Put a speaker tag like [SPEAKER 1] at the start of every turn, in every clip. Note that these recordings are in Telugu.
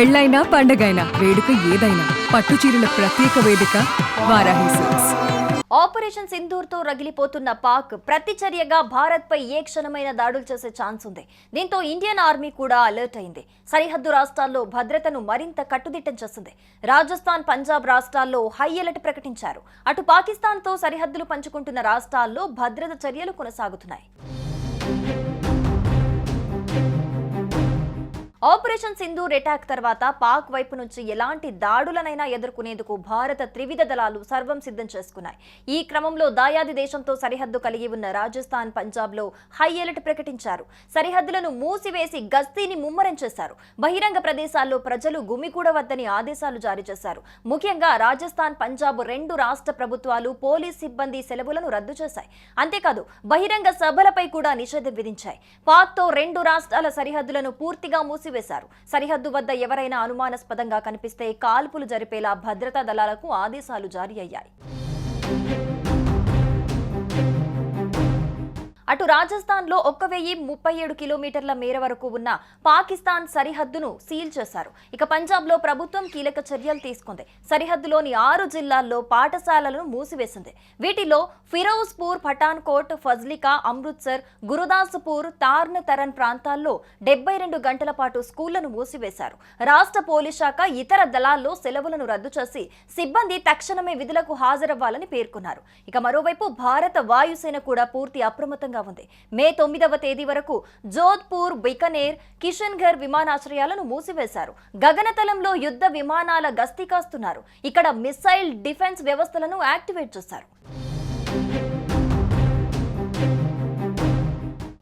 [SPEAKER 1] పెళ్ళైనా పండగైనా వేడుక ఏదైనా పట్టుచీరల ప్రత్యేక వేదిక వారాహి సిల్క్స్.
[SPEAKER 2] ఆపరేషన్ సింధూర్ తో రగిలిపోతున్న పాక్ ప్రతిచర్యగా భారత్ పై ఏ క్షణమైన దాడులు చేసే ఛాన్స్ ఉంది. దీంతో ఇండియన్ ఆర్మీ కూడా అలర్ట్ అయింది. సరిహద్దు రాష్ట్రాల్లో భద్రతను మరింత కట్టుదిట్టం చేసింది. రాజస్థాన్, పంజాబ్ రాష్ట్రాల్లో హై అలర్ట్ ప్రకటించారు. అటు పాకిస్తాన్ తో సరిహద్దులు పంచుకుంటున్న రాష్ట్రాల్లో భద్రత చర్యలు కొనసాగుతున్నాయి. ఆపరేషన్ సింధూర్ అటాక్ తర్వాత పాక్ వైపు నుంచి ఎలాంటి దాడులనైనా ఎదుర్కొనేందుకు భారత త్రివిధ దళాలు సర్వం సిద్ధం చేసుకున్నాయి. ఈ క్రమంలో దాయాది దేశంతో సరిహద్దు కలిగి ఉన్న రాజస్థాన్, పంజాబ్లో హై అలర్ట్ ప్రకటించారు. సరిహద్దులను మూసివేసి గస్తీని ముమ్మరం చేశారు. బహిరంగ ప్రదేశాల్లో ప్రజలు గుమికూడవద్దని ఆదేశాలు జారీ చేశారు. ముఖ్యంగా రాజస్థాన్, పంజాబ్ రెండు రాష్ట్ర ప్రభుత్వాలు పోలీస్ సిబ్బంది సెలవులను రద్దు చేశాయి. అంతేకాదు బహిరంగ సభలపై కూడా నిషేధం విధించాయి. పాక్తో రెండు రాష్ట్రాల సరిహద్దులను పూర్తిగా మూసివేశారు. సరిహద్దు వద్ద ఎవరైనా అనుమానాస్పదంగా కనిపిస్తే కాల్పులు జరిపేలా భద్రతా దళాలకు ఆదేశాలు జారీ అయ్యాయి. అటు రాజస్థాన్లో 1037 కిలోమీటర్ల మేర వరకు ఉన్న పాకిస్తాన్ సరిహద్దును సీల్ చేశారు. ఇక పంజాబ్లో ప్రభుత్వం కీలక చర్యలు తీసుకుంది. సరిహద్దులోని 6 జిల్లాల్లో పాఠశాలలను మూసివేసింది. వీటిలో ఫిరోజ్పూర్, పఠాన్కోట్, ఫజ్లికా, అమృత్సర్, గురుదాస్పూర్, తార్న్ తరన్ ప్రాంతాల్లో 72 గంటల పాటు స్కూళ్లను మూసివేశారు. రాష్ట్ర పోలీస్ శాఖ ఇతర దళాల్లో సెలవులను రద్దు చేసి సిబ్బంది తక్షణమే విధులకు హాజరవ్వాలని పేర్కొన్నారు. ఇక మరోవైపు భారత వాయుసేన కూడా పూర్తి అప్రమత్తంగా ఉంది. మే 9వ తేదీ వరకు జోధ్పూర్, బికనేర్, కిషన్గర్ విమానాశ్రయాలను మూసివేశారు. గగనతలంలో యుద్ధ విమానాల గస్తీ కాస్తున్నారు. ఇక్కడ మిసైల్ డిఫెన్స్ వ్యవస్థలను యాక్టివేట్ చేశారు.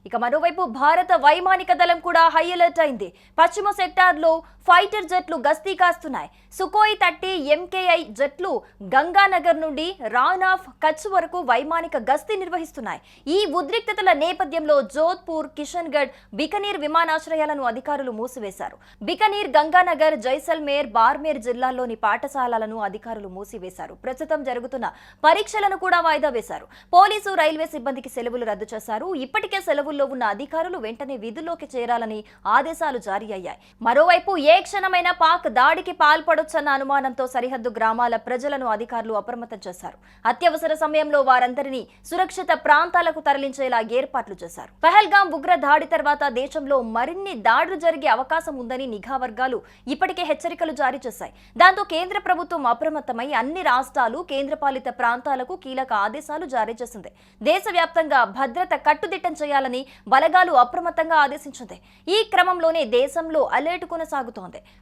[SPEAKER 2] ఇక మరోవైపు భారత వైమానిక దళం కూడా హై అలర్ట్ అయింది. పశ్చిమ సెక్టార్లో ఫైటర్ జెట్లు గస్తీ కాస్తున్నాయి. సుకోయ్ 30 MKI జెట్లు గంగానగర్ నుండి రాన్ ఆఫ్ కచ్ వరకు వైమానిక గస్తీ నిర్వహిస్తున్నాయి. ఈ ఉద్రిక్తతల నేపథ్యంలో జోధ్పూర్, కిషన్గఢ్, బికనీర్ విమానాశ్రయాలను అధికారులు మూసివేశారు. బికనీర్, గంగానగర్, జైసల్మేర్, బార్మేర్ జిల్లాల్లోని పాఠశాలలను అధికారులు మూసివేశారు. ప్రస్తుతం జరుగుతున్న పరీక్షలను కూడా వాయిదా వేశారు. పోలీసు, రైల్వే సిబ్బందికి సెలవులు రద్దు చేశారు. ఇప్పటికే సెలవుల్లో ఉన్న అధికారులు వెంటనే విధుల్లోకి చేరాలని ఆదేశాలు జారీ అయ్యాయి. మరోవైపు ఏ క్షణమైనా పాక్ దాడికి పాల్పడొచ్చన్న అనుమానంతో సరిహద్దు గ్రామాల ప్రజలను అధికారులు అప్రమత్తం చేశారు. అత్యవసర సమయంలో వారందరినీ సురక్షిత ప్రాంతాలకు తరలించేలా ఏర్పాట్లు చేశారు. పహల్గాం ఉగ్ర దాడి తర్వాత దేశంలో మరిన్ని దాడులు జరిగే అవకాశం ఉందని నిఘా వర్గాలు ఇప్పటికే హెచ్చరికలు జారీ చేశాయి. దాంతో కేంద్ర ప్రభుత్వం అప్రమత్తమై అన్ని రాష్ట్రాలు, కేంద్రపాలిత ప్రాంతాలకు కీలక ఆదేశాలు జారీ చేసింది. దేశవ్యాప్తంగా భద్రత కట్టుదిట్టం చేయాలని బలగాలు అప్రమత్తంగా ఆదేశించింది. ఈ క్రమంలోనే దేశంలో అలర్ట్ కొనసాగుతోంది.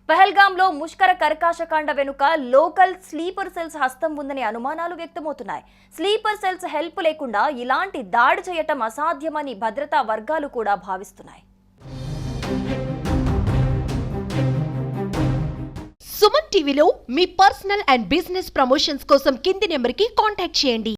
[SPEAKER 2] పహల్గాంలో ముష్కర కర్కాశకాండ వెనుక లోకల్ స్లీపర్ సెల్స్ హస్తం ఉందనే అనుమానాలు వ్యక్తమవుతున్నాయి. స్లీపర్ సెల్స్ హెల్ప్ లేకుండా ఇలాంటి దాడి చేయటం అసాధ్యమని భద్రతా వర్గాలు కూడా భావిస్తున్నాయి.
[SPEAKER 3] సుమన్ టీవీలో మీ పర్సనల్ అండ్ బిజినెస్ ప్రమోషన్స్ కోసం కింది నెంబర్కి కాంటాక్ట్ చేయండి.